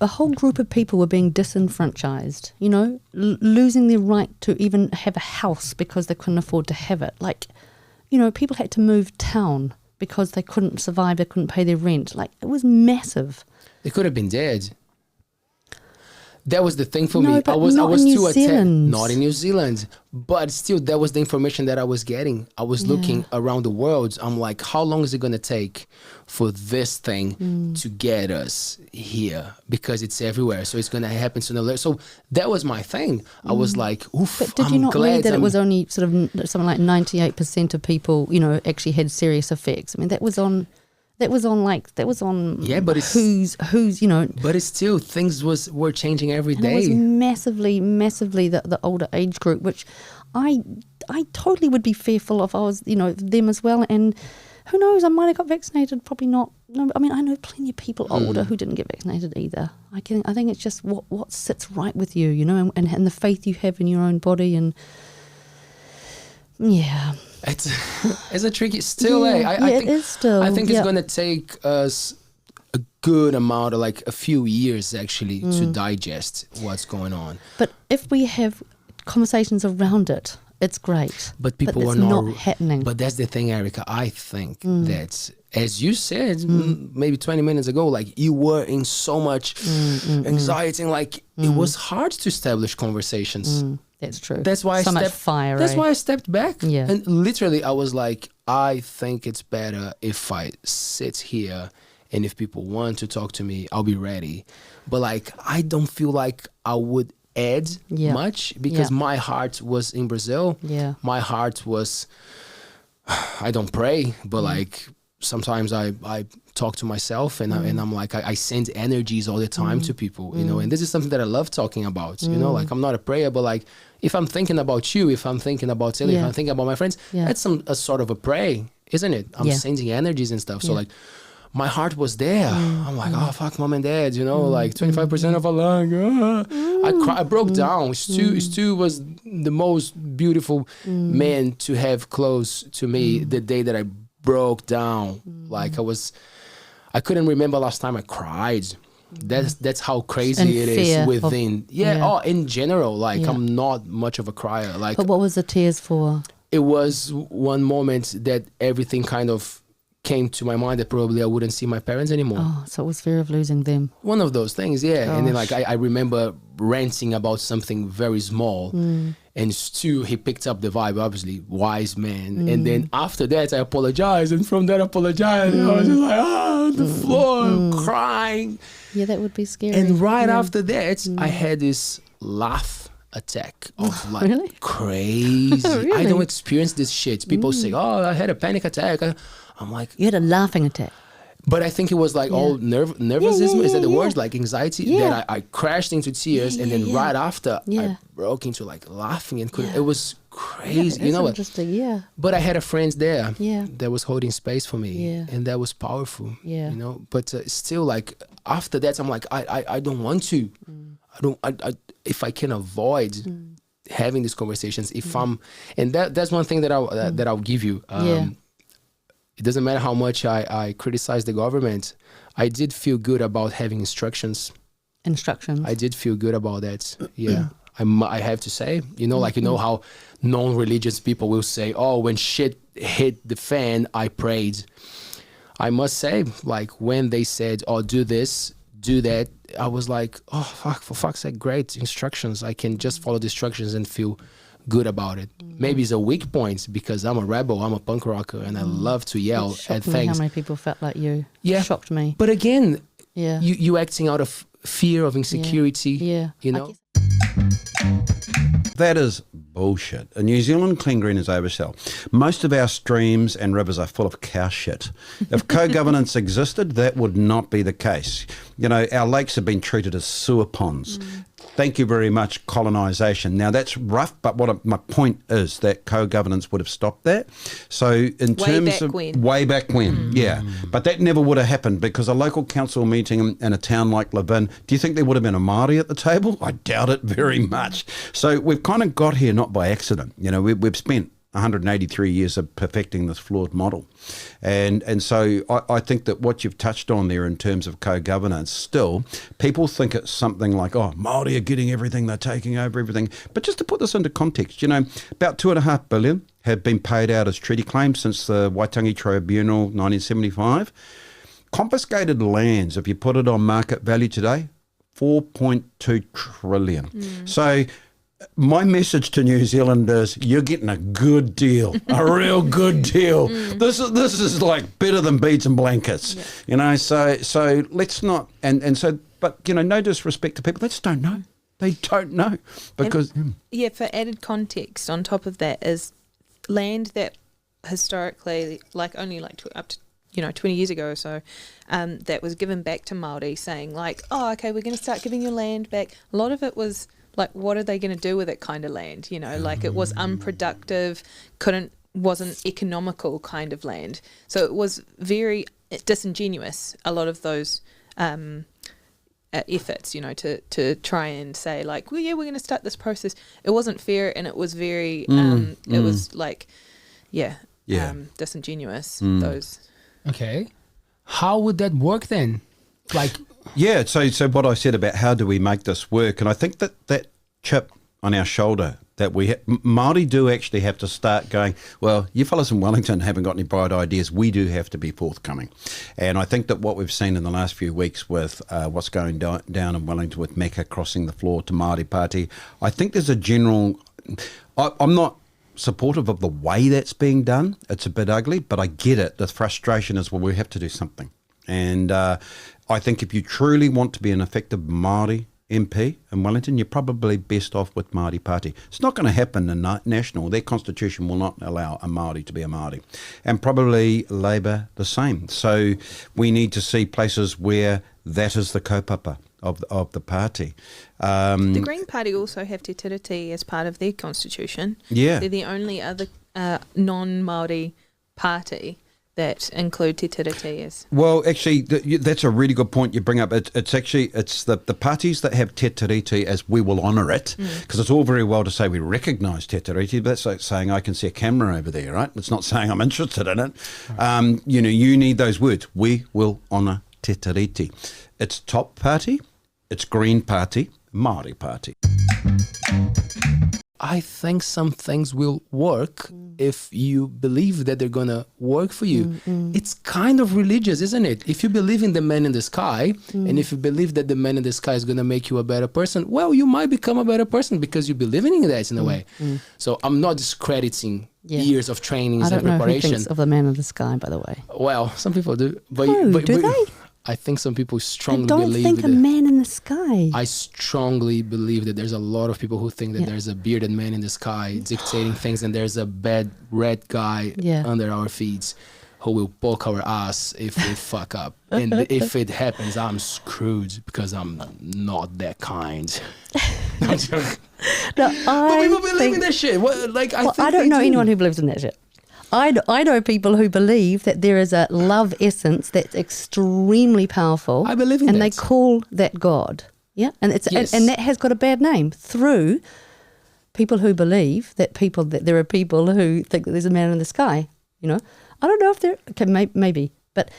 a whole group of people were being disenfranchised, you know, losing their right to even have a house because they couldn't afford to have it. Like, you know, people had to move town because they couldn't survive, they couldn't pay their rent. Like, it was massive. They could have been dead. That was the thing for No, me. but I was not in too New attached. Zealand. Not in New Zealand. But still, that was the information that I was getting. I was looking around the world. I'm like, how long is it going to take for this thing to get us here? Because it's everywhere. So it's going to happen sooner or later. So that was my thing. I was like, oof, But did you not read that it was only sort of something like 98% of people, you know, actually had serious effects? I mean, that was on yeah, but it's, who's, you know. But it's still, things were changing every And day. it was massively the older age group, which I totally would be fearful if I was, you know, them as well. And who knows, I might have got vaccinated, probably not. No, I mean, I know plenty of people older who didn't get vaccinated either. I think it's just what sits right with you, you know, and the faith you have in your own body. And yeah. It's a tricky still. I think, it is still. I think it's going to take us a good amount of, like, a few years actually to digest what's going on. But if we have conversations around it, it's great. But people it's are not happening. But that's the thing, Erica. I think that, as you said maybe 20 minutes ago, like, you were in so much anxiety, and like it was hard to establish conversations. That's true. That's why much fire. That's why I stepped back. Yeah. And literally, I was like, I think it's better if I sit here, and if people want to talk to me, I'll be ready. But like, I don't feel like I would add much, because my heart was in Brazil. Yeah. My heart was, I don't pray, but like, sometimes I talk to myself, and I'm like, I send energies all the time to people, you know, and this is something that I love talking about, you know, like, I'm not a prayer, but like, if I'm thinking about you, if I'm thinking about Taylor, if I'm thinking about my friends, that's a sort of a prayer, isn't it? I'm sending energies and stuff. So like, my heart was there. I'm like, oh, fuck, mom and dad, you know, like 25% of a lung. I broke down. Stu was the most beautiful man to have close to me the day that I broke down. Like, I couldn't remember last time I cried. That's how crazy And it is fear within. In general, like, I'm not much of a crier. Like, But what was the tears for? it was one moment that everything kind of came to my mind, that probably I wouldn't see my parents anymore. Oh, so it was fear of losing them. One of those things, yeah. And then like, I remember ranting about something very small, and Stu, he picked up the vibe, obviously, wise man. And then after that, I apologized, and from that apologize, I was just like, on the floor, crying. Yeah, that would be scary. And after that, I had this laugh attack of like, Really? crazy. Really? I don't experience this shit. People say, oh, I had a panic attack. I'm like, You had a laughing attack. but I think it was like all nervousness. Is that the words? Like anxiety. Yeah. That I crashed into tears, and then right after I broke into like laughing, and it was crazy. You know what? Interesting. Yeah. But I had a friend there Yeah. that was holding space for me, and that was powerful. Yeah. You know. But still, like, after that, I'm like, I don't want to. I if I can avoid having these conversations, if and that's one thing that I'll give you. It doesn't matter how much I criticize the government. I did feel good about having instructions. I did feel good about that. Yeah. I have to say, you know, like, you know how non-religious people will say, oh, when shit hit the fan, I prayed. I must say, like, when they said, oh, do this, do that, I was like, oh, fuck, for fuck's sake, great instructions. I can just follow the instructions and feel good about it. Maybe it's a weak point because I'm a rebel, I'm a punk rocker, and I love to yell at things. How many people felt like you? Yeah. Shocked me. But again, Yeah. you acting out of fear of insecurity. Yeah. You know? That is bullshit. A New Zealand clean green is oversell. Most of our streams and rivers are full of cow shit. If co-governance existed, that would not be the case. You know, our lakes have been treated as sewer ponds. Thank you very much, colonisation. Now, that's rough, but my point is that co-governance would have stopped that. So in terms of... Way back when, yeah. But that never would have happened because a local council meeting in a town like Levin, do you think there would have been a Māori at the table? I doubt it very much. So we've kind of got here not by accident. You know, we've spent 183 years of perfecting this flawed model. And so I think that what you've touched on there in terms of co-governance, still, people think it's something like, oh, Māori are getting everything, they're taking over everything. But just to put this into context, about $2.5 billion have been paid out as treaty claims since the Waitangi Tribunal 1975. Confiscated lands, if you put it on market value today, 4.2 trillion. So my message to New Zealand is you're getting a good deal, a real good deal. This is like better than beads and blankets, so let's not, but no disrespect to people, they just don't know. They don't know because... for added context on top of that is land that historically, up to 20 years ago or so, that was given back to Māori saying like, oh, okay, we're going to start giving your land back. A lot of it was like, what are they going to do with that kind of land? Like it was unproductive, wasn't economical kind of land. So it was very disingenuous, a lot of those efforts, to try and say like, well, yeah, we're going to start this process. It wasn't fair, and it was very, it was like, disingenuous, those. Okay. How would that work then? Like, yeah, so what I said about how do we make this work, and I think that chip on our shoulder that Māori do actually have to start going, well, you fellas in Wellington haven't got any bright ideas, we do have to be forthcoming. And I think that what we've seen in the last few weeks with what's going down in Wellington with Mecca crossing the floor to Māori Party, I think there's a general, I'm not supportive of the way that's being done. It's a bit ugly, but I get it. The frustration is, well, we have to do something. And I think if you truly want to be an effective Māori MP in Wellington, you're probably best off with Māori Party. It's not going to happen in national. Their constitution will not allow a Māori to be a Māori. And probably Labour the same. So we need to see places where that is the kaupapa of the party. The Green Party also have Te Tiriti as part of their constitution. Yeah. They're the only other non-Māori party that include Te Tiriti as. Well, actually, that's a really good point you bring up. It's the parties that have Te Tiriti as we will honour it, because it's all very well to say we recognise Te Tiriti, but that's like saying I can see a camera over there, right? It's not saying I'm interested in it. Right. You need those words. We will honour Te Tiriti. It's Top Party, it's Green Party, Māori Party. I think some things will work if you believe that they're going to work for you. It's kind of religious, isn't it? If you believe in the man in the sky, and if you believe that the man in the sky is going to make you a better person, well, you might become a better person because you believe in that in a way. So I'm not discrediting years of trainings and preparation. I don't know who thinks of the man in the sky, by the way. Well, some people do. But do they? I think some people strongly I believe don't think a man in the sky. I strongly believe that there's a lot of people who think that there's a bearded man in the sky dictating things, and there's a bad red guy under our feet who will poke our ass if we fuck up. And if it happens, I'm screwed because I'm not that kind. No, but people believe in that shit. I don't know anyone who believes in that shit. I know people who believe that there is a love essence that's extremely powerful. I believe in and that. And they call that God. Yeah? And and that has got a bad name through people who believe that there are people who think that there's a man in the sky. I don't know if there... Okay, maybe. But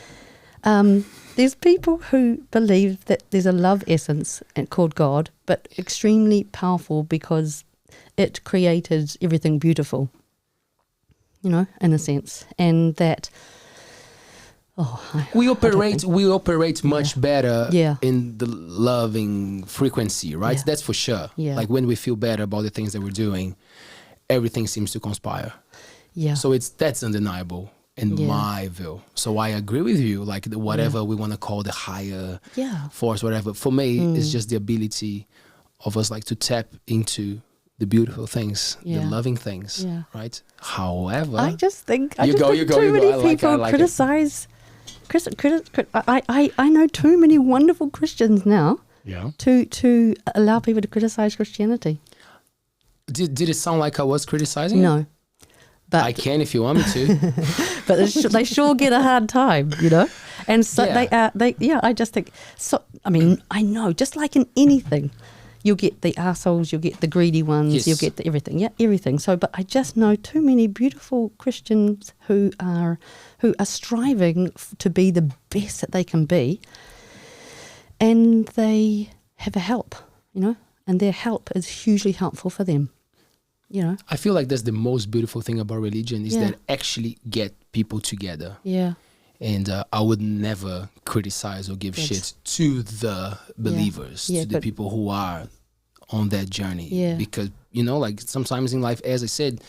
there's people who believe that there's a love essence called God, but extremely powerful because it created everything beautiful. In a sense, and that we operate much better in the loving frequency, right? Yeah. That's for sure. Yeah. Like when we feel better about the things that we're doing, everything seems to conspire. Yeah. So that's undeniable in my view. So I agree with you. Like whatever we want to call the higher force, whatever. For me, it's just the ability of us to tap into the beautiful things, the loving things, right? However, I just think too many people criticize. I know too many wonderful Christians now. Yeah. To allow people to criticize Christianity. Did it sound like I was criticizing? No, but I can if you want me to. But they sure get a hard time, And so they. I just think so. I mean, I know, just like in anything. you'll get the arseholes, you'll get the greedy ones, Yes. you'll get the everything. Yeah, everything. So, but I just know too many beautiful Christians who are striving to be the best that they can be, and they have a help, and their help is hugely helpful for them, I feel like that's the most beautiful thing about religion is Yeah. that actually get people together. Yeah. And I would never criticize or give shit to the believers, Yeah, to the but- people who are on that journey. Yeah. Because, like sometimes in life, as I said,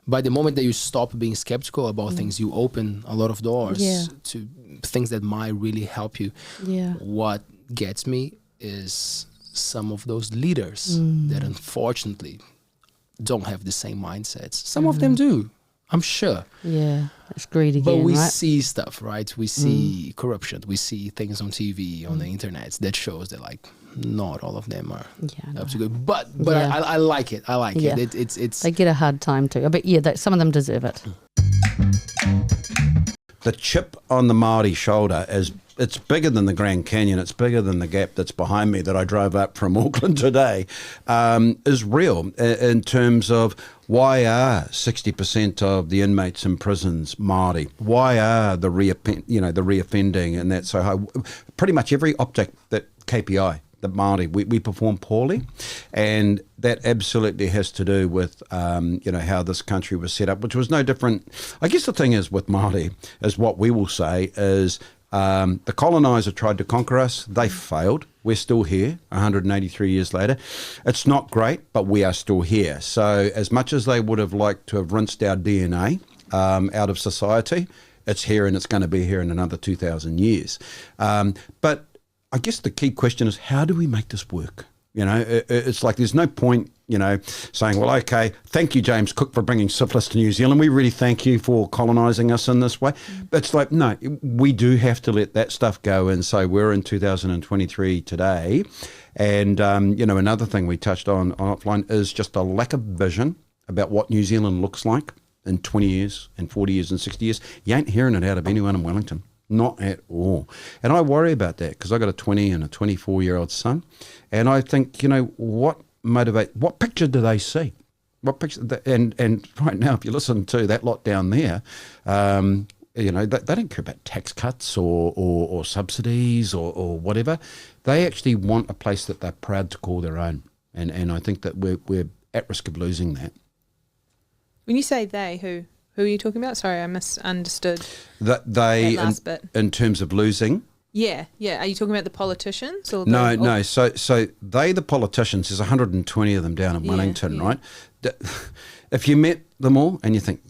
by the moment that you stop being skeptical about things, you open a lot of doors Yeah. to things that might really help you. Yeah. What gets me is some of those leaders that unfortunately don't have the same mindsets. Some of them do, I'm sure. Yeah. It's greed again, But we right? see stuff, right? We see corruption. We see things on TV, on the internet that shows that like not all of them are Yeah, up no. to good. But Yeah. I like it. I like Yeah. it. It's They get a hard time too. But yeah, some of them deserve it. The chip on the Māori shoulder it's bigger than the Grand Canyon. It's bigger than the gap that's behind me that I drove up from Auckland today. Is real in terms of why are 60% of the inmates in prisons Māori? Why are the reoffending and that so high? Pretty much every object that KPI. The Māori, we perform poorly, and that absolutely has to do with how this country was set up, which was no different. I guess the thing is with Māori is what we will say is the coloniser tried to conquer us. They failed. We're still here 183 years later. It's not great, but we are still here. So as much as they would have liked to have rinsed our DNA out of society, it's here and it's going to be here in another 2,000 years. But I guess the key question is, how do we make this work? It's like there's no point, saying, well, okay, thank you, James Cook, for bringing syphilis to New Zealand. We really thank you for colonising us in this way. It's like, no, we do have to let that stuff go. And so we're in 2023 today. And, another thing we touched on offline is just a lack of vision about what New Zealand looks like in 20 years and 40 years and 60 years. You ain't hearing it out of anyone in Wellington. Not at all. And I worry about that because I've got a 20 and a 24-year-old son. And I think, what picture do they see? What picture? And right now, if you listen to that lot down there, they don't care about tax cuts or subsidies or whatever. They actually want a place that they're proud to call their own. And I think that we're at risk of losing that. When you say they, who are you talking about? Sorry, I misunderstood. That they, That last bit. in terms of losing. Yeah. Are you talking about the politicians or No. So they, the politicians, there's 120 of them down in Wellington, yeah. right? If you met them all and you think,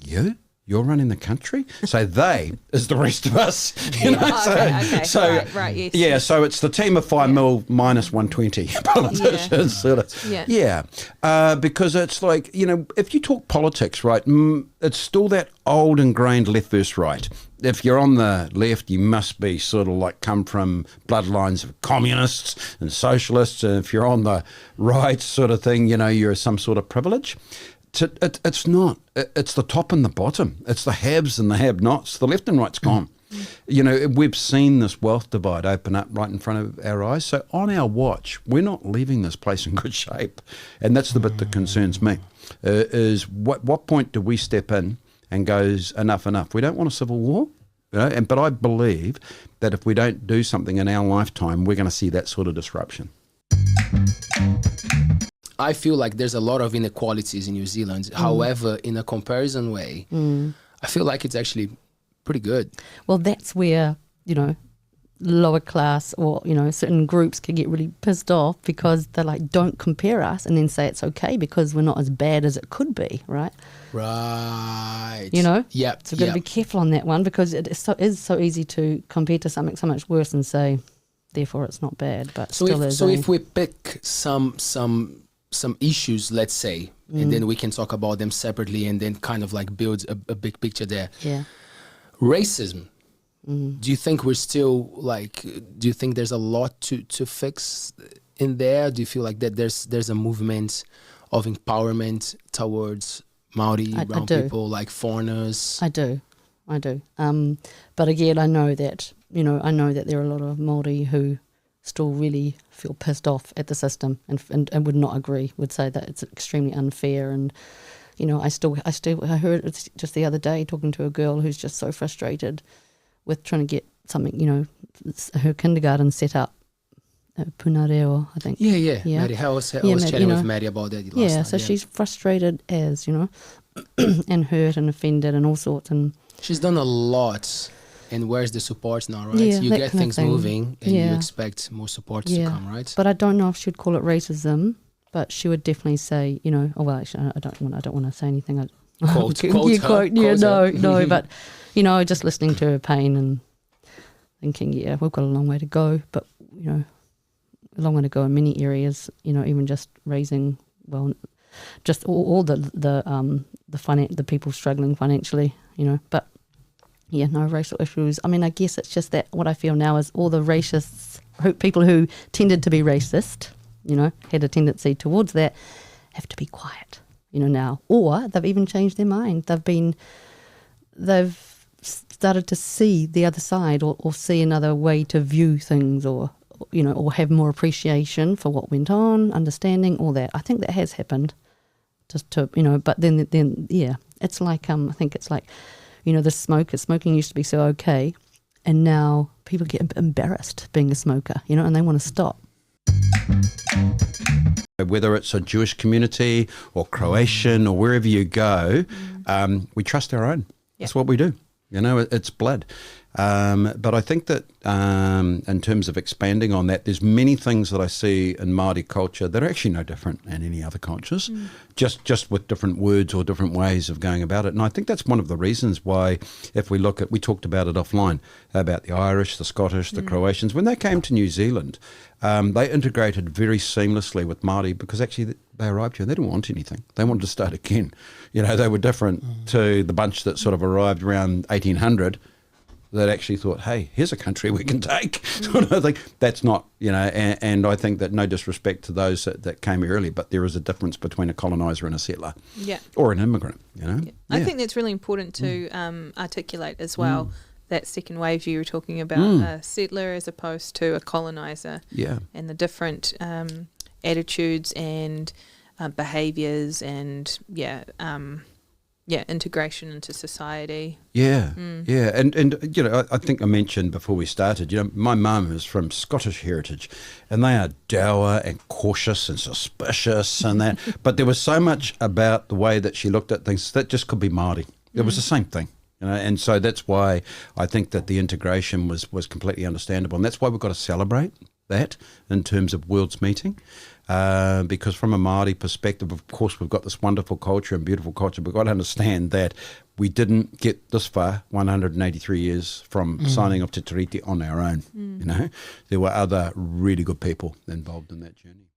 you're running the country, so they is the rest of us. Okay. So Right, yes. yeah. So it's the team of 5 mil minus 120 politicians, sort of. Yeah. Because it's like if you talk politics, right, it's still that old ingrained left versus right. If you're on the left, you must be sort of like come from bloodlines of communists and socialists, and if you're on the right, sort of thing, you're some sort of privilege. It's not. It's the top and the bottom. It's the haves and the have-nots. The left and right's gone. We've seen this wealth divide open up right in front of our eyes. So on our watch, we're not leaving this place in good shape. And that's the bit that concerns me, is what point do we step in and goes, enough. We don't want a civil war. But I believe that if we don't do something in our lifetime, we're going to see that sort of disruption. I feel like there's a lot of inequalities in New Zealand. However, in a comparison way, I feel like it's actually pretty good. Well, that's where, lower class or, certain groups can get really pissed off because they're like, don't compare us and then say it's okay because we're not as bad as it could be, right? Right. Yep. So we've got to be careful on that one because it is so easy to compare to something so much worse and say, therefore it's not bad, but if we pick some issues, let's say, and then we can talk about them separately and then kind of like build a big picture there. Yeah. Racism. Do you think we're still do you think there's a lot to fix in there? Do you feel like that there's a movement of empowerment towards Māori, brown people, like foreigners? I do. But again, I know that there are a lot of Māori who still really feel pissed off at the system and would not agree, would say that it's extremely unfair. And, you know, I heard it just the other day talking to a girl who's just so frustrated with trying to get something, you know, her kindergarten set up. Punareo, I think. Yeah. Maddie, I was chatting with Maddie about that last night. So she's frustrated as, you know, and hurt and offended and all sorts. And she's done a lot. And where's the support now, right? Yeah, you that get kind of things thing. moving and you Yeah. expect more support to come, right? But I don't know if she'd call it racism, but she would definitely say, you know, oh well, actually, I don't want to say anything. Quote her. No, but you know, just listening to her pain and thinking, yeah, we've got a long way to go, but you know, a long way to go in many areas. You know, even just raising, well, just all the people struggling financially. You know, but yeah, no racial issues. I mean, I guess it's just that what I feel now is all the racists, people who tended to be racist, you know, had a tendency towards that, have to be quiet, you know, now. Or they've even changed their mind. They've started to see the other side or see another way to view things or, you know, or have more appreciation for what went on, understanding, all that. I think that has happened just to, you know, but then yeah, it's like, I think it's like, you know, smoking used to be so okay, and now people get embarrassed being a smoker, you know, and they want to stop. Whether it's a Jewish community or Croatian or wherever you go, we trust our own. That's what we do. You know, it's blood. But I think that in terms of expanding on that, there's many things that I see in Māori culture that are actually no different than any other cultures, just with different words or different ways of going about it. And I think that's one of the reasons why, if we look at, we talked about it offline, about the Irish, the Scottish, the Croatians. When they came to New Zealand, they integrated very seamlessly with Māori because actually they arrived here, they didn't want anything. They wanted to start again. You know, they were different to the bunch that sort of arrived around 1800 that actually thought, hey, here's a country we can take. Sort of thing. That's not, you know, and I think that no disrespect to those that came early, but there is a difference between a coloniser and a settler. Yeah. Or an immigrant, you know. Yeah. I think that's really important to articulate as well. That second wave you were talking about, a settler as opposed to a coloniser. Yeah. And the different attitudes and behaviours and, integration into society. Yeah, and you know, I think I mentioned before we started, you know, my mum is from Scottish heritage, and they are dour and cautious and suspicious and that. But there was so much about the way that she looked at things that just could be Māori. It was the same thing. You know, and so that's why I think that the integration was completely understandable, and that's why we've got to celebrate that in terms of World's Meeting. Because from a Māori perspective, of course, we've got this wonderful culture and beautiful culture, but we've got to understand that we didn't get this far 183 years from signing off Te Tiriti on our own. You know, there were other really good people involved in that journey.